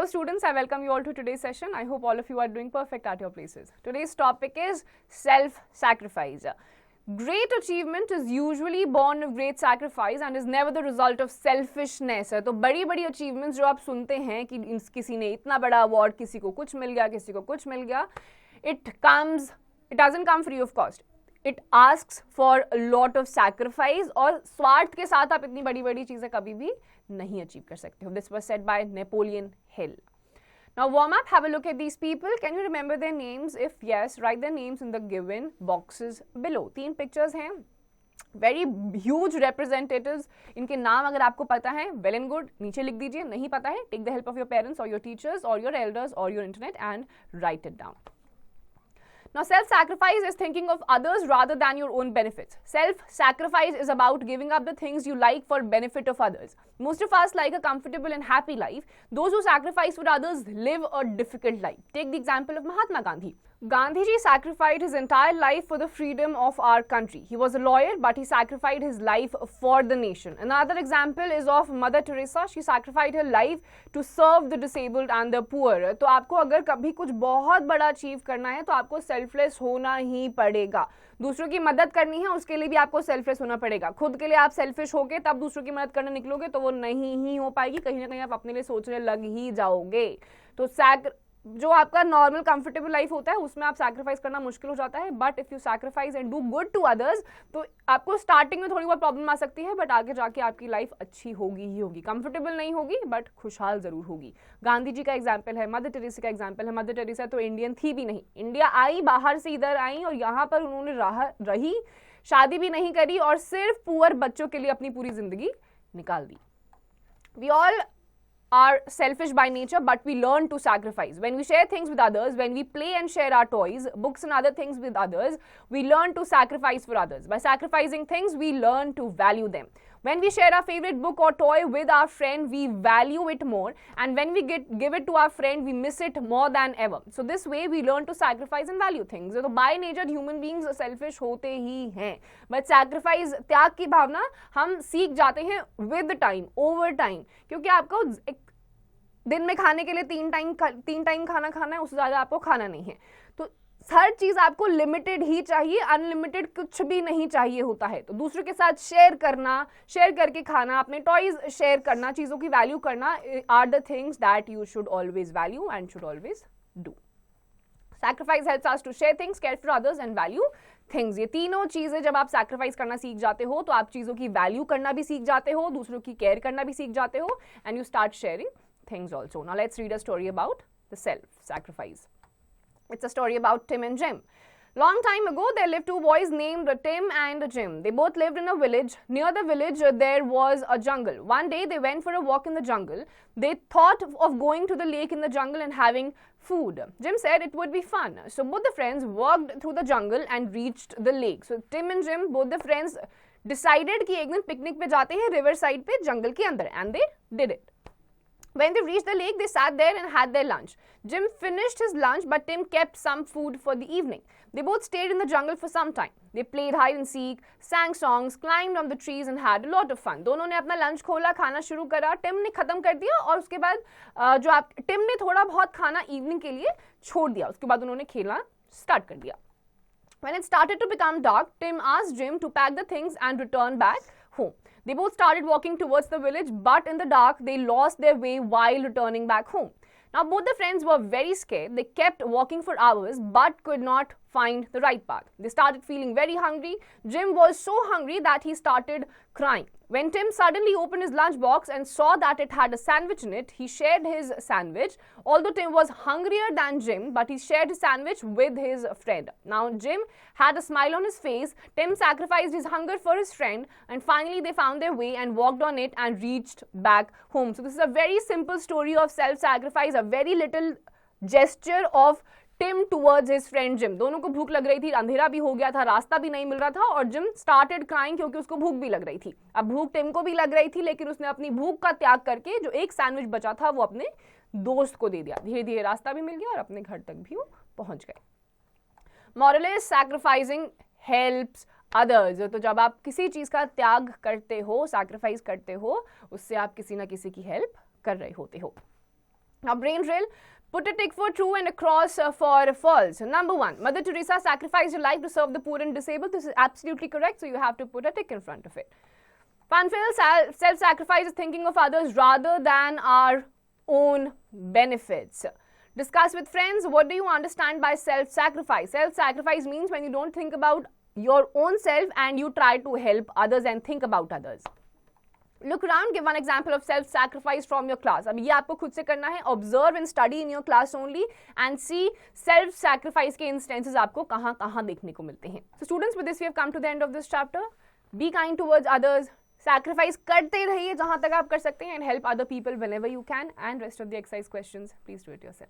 Hello students, I welcome you all to today's session. I hope all of you are doing perfect at your places. Today's topic is self-sacrifice. Great achievement is usually born of great sacrifice and is never the result of selfishness. तो बड़ी बड़ी achievements जो आप सुनते हैं कि किसी ने इतना बड़ा award, किसी को कुछ मिल गया, किसी को कुछ मिल गया, it doesn't come free of cost. It asks for a lot of sacrifice और स्वार्थ के साथ आप इतनी बड़ी बड़ी चीजें कभी भी नहीं अचीव कर सकते हो. This was said by Napoleon Hill. Now warm up, have a look at these people. Can you remember their names? If yes, write their names in the given boxes below. 3 pictures हैं, very huge representatives. इनके नाम अगर आपको पता है, well and good, नीचे लिख दीजिए. नहीं पता है, take the help of your parents or your teachers or your elders or your internet and write it down. Now, self-sacrifice is thinking of others rather than your own benefits. Self-sacrifice is about giving up the things you like for benefit of others. Most of us like a comfortable and happy life. Those who sacrifice for others live a difficult life. Take the example of Mahatma Gandhi. Gandhiji sacrificed his entire life for the freedom of our country. He was a lawyer, but he sacrificed his life for the nation. Another example is of Mother Teresa. She sacrificed her life to serve the disabled and the poor. तो आपको अगर कभी कुछ बहुत बड़ा achieve करना है तो आपको सेल्फलेस होना ही पड़ेगा. दूसरों की मदद करनी है, उसके लिए भी आपको सेल्फलेस होना पड़ेगा. खुद के लिए आप सेल्फिश होके तब दूसरों की मदद करने निकलोगे तो वो नहीं ही हो पाएगी. कहीं ना कहीं आप अपने लिए सोचने लग ही जाओगे. तो जो आपका नॉर्मल कंफर्टेबल लाइफ होता है उसमें आप सैक्रिफाइस करना मुश्किल हो जाता है. But if you sacrifice and do good to others तो आपको स्टार्टिंग में थोड़ी बहुत प्रॉब्लम आ सकती है, बट आगे जाके आपकी लाइफ अच्छी होगी ही होगी. कंफर्टेबल नहीं होगी बट खुशहाल जरूर होगी. गांधी जी का एग्जाम्पल है, मदर टेरेसा का एग्जाम्पल है. मदर टेरेसा तो इंडियन थी भी नहीं, इंडिया आई, बाहर से इधर आई और यहाँ पर उन्होंने रही, शादी भी नहीं करी और सिर्फ पुअर बच्चों के लिए अपनी पूरी जिंदगी निकाल दी. We all are selfish by nature, but we learn to sacrifice. When we share things with others, when we play and share our toys, books and other things with others, we learn to sacrifice for others. By sacrificing things, we learn to value them. When we share our favorite book or toy with our friend, we value it more, and when we give it to our friend, we miss it more than ever. So this way, we learn to sacrifice and value things. So by nature, human beings selfish होते ही हैं, but sacrifice, त्याग की भावना हम सीख जाते हैं with time, over time. क्योंकि आपको दिन में खाने के लिए 3 टाइम खाना खाना है, उससे ज्यादा आपको खाना नहीं है. तो हर चीज आपको लिमिटेड ही चाहिए, अनलिमिटेड कुछ भी नहीं चाहिए होता है. तो दूसरों के साथ शेयर करना, शेयर करके खाना, अपने टॉयज शेयर करना, चीजों की वैल्यू करना are the things that you should always value and should always do. Sacrifice helps us to share things, care for others and value things. ये तीनों चीजें जब आप सैक्रिफाइस करना सीख जाते हो तो आप चीजों की वैल्यू करना भी सीख जाते हो, दूसरों की केयर करना भी सीख जाते हो, and you start sharing things also. Now let's read a story about the self-sacrifice. It's a story about Tim and Jim. Long time ago, there lived 2 boys named Tim and Jim. They both lived in a village. Near the village, there was a jungle. One day, they went for a walk in the jungle. They thought of going to the lake in the jungle and having food. Jim said it would be fun. So both the friends walked through the jungle and reached the lake. So Tim and Jim, both the friends, decided कि एक दिन picnic पे जाते हैं river side पे जंगल के अंदर, and they did it. When they reached the lake, they sat there and had their lunch. Jim finished his lunch, but Tim kept some food for the evening. They both stayed in the jungle for some time. They played hide and seek, sang songs, climbed on the trees and had a lot of fun. दोनों ने अपना lunch खोला, खाना शुरू करा. Tim ने खत्म कर दिया और उसके बाद टिम ने थोड़ा बहुत खाना इवनिंग के लिए छोड़ दिया. उसके बाद उन्होंने खेलना स्टार्ट कर दिया. When it started to become dark, Tim asked Jim to pack the things and return back home. They both started walking towards the village, but in the dark, they lost their way while returning back home. Now, both the friends were very scared. They kept walking for hours, but could not find the right path. They started feeling very hungry. Jim was so hungry that he started crying. When Tim suddenly opened his lunchbox and saw that it had a sandwich in it, he shared his sandwich. Although Tim was hungrier than Jim, but he shared his sandwich with his friend. Now, Jim had a smile on his face. Tim sacrificed his hunger for his friend, and finally they found their way and walked on it and reached back home. So this is a very simple story of self-sacrifice, a very little gesture of Tim towards his friend Jim. दोनों को भूख लग रही थी, अंधेरा भी हो गया था, रास्ता भी नहीं मिल रहा था और जिम स्टार्टेड क्राइंग क्योंकि उसको भूख भी लग रही थी. अब भूख टिम को भी लग रही थी, लेकिन उसने अपनी भूख का त्याग करके जो एक सैंडविच बचा था वो अपने दोस्त को दे दिया. धीरे धीरे रास्ता भी मिल गया और अपने घर तक भी वो पहुंच गए. Moral is sacrificing helps others. तो जब आप किसी चीज का त्याग करते हो, सैक्रिफाइस करते हो, उससे आप किसी ना किसी की हेल्प कर रहे होते हो. Now, brain drill. Put a tick for true and a cross for false. Number 1, Mother Teresa sacrificed her life to serve the poor and disabled. This is absolutely correct, so you have to put a tick in front of it. Panfil, self-sacrifice is thinking of others rather than our own benefits. Discuss with friends, what do you understand by self-sacrifice? Self-sacrifice means when you don't think about your own self and you try to help others and think about others. Look around, give one example of self-sacrifice from your class. अब ये आपको खुद से करना है. Observe and study in your class only and see self-sacrifice के instances आपको कहाँ देखने को मिलते हैं. So students, with this we have come to the end of this chapter. Be kind towards others. Sacrifice करते रहिए जहाँ तक आप कर सकते हैं and help other people whenever you can. And rest of the exercise questions, please do it yourself.